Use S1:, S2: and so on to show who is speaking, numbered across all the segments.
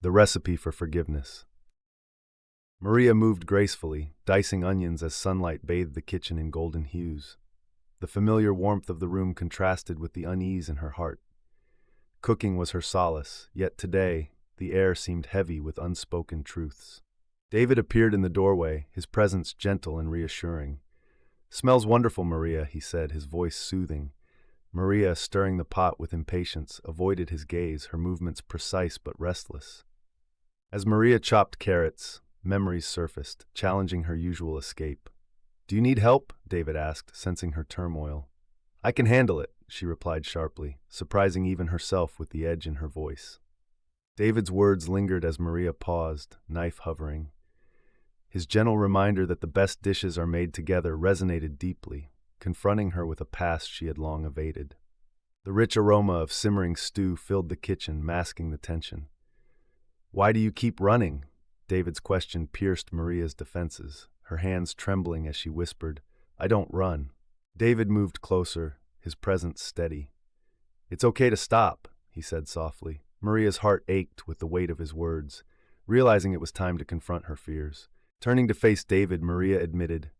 S1: The recipe for forgiveness. Maria moved gracefully, dicing onions as sunlight bathed the kitchen in golden hues. The familiar warmth of the room contrasted with the unease in her heart. Cooking was her solace, yet today, the air seemed heavy with unspoken truths. David appeared in the doorway, his presence gentle and reassuring. "Smells wonderful, Maria," he said, his voice soothing. Maria, stirring the pot with impatience, avoided his gaze, her movements precise but restless. As Maria chopped carrots, memories surfaced, challenging her usual escape. "Do you need help?" David asked, sensing her turmoil. "I can handle it," she replied sharply, surprising even herself with the edge in her voice. David's words lingered as Maria paused, knife hovering. His gentle reminder that the best dishes are made together resonated deeply, confronting her with a past she had long evaded. The rich aroma of simmering stew filled the kitchen, masking the tension. "Why do you keep running?" David's question pierced Maria's defenses, her hands trembling as she whispered, "I don't run." David moved closer, his presence steady. "It's okay to stop," he said softly. Maria's heart ached with the weight of his words, realizing it was time to confront her fears. Turning to face David, Maria admitted,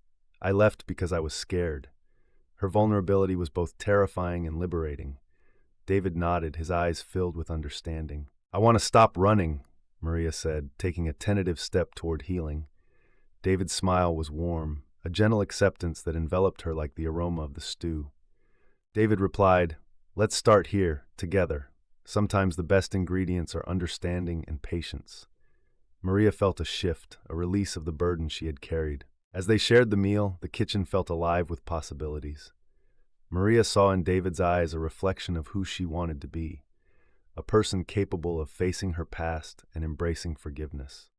S1: "I left because I was scared." Her vulnerability was both terrifying and liberating. David nodded, his eyes filled with understanding. "I want to stop running," Maria said, taking a tentative step toward healing. David's smile was warm, a gentle acceptance that enveloped her like the aroma of the stew. David replied, "Let's start here, together. Sometimes the best ingredients are understanding and patience." Maria felt a shift, a release of the burden she had carried. As they shared the meal, the kitchen felt alive with possibilities. Maria saw in David's eyes a reflection of who she wanted to be, a person capable of facing her past and embracing forgiveness.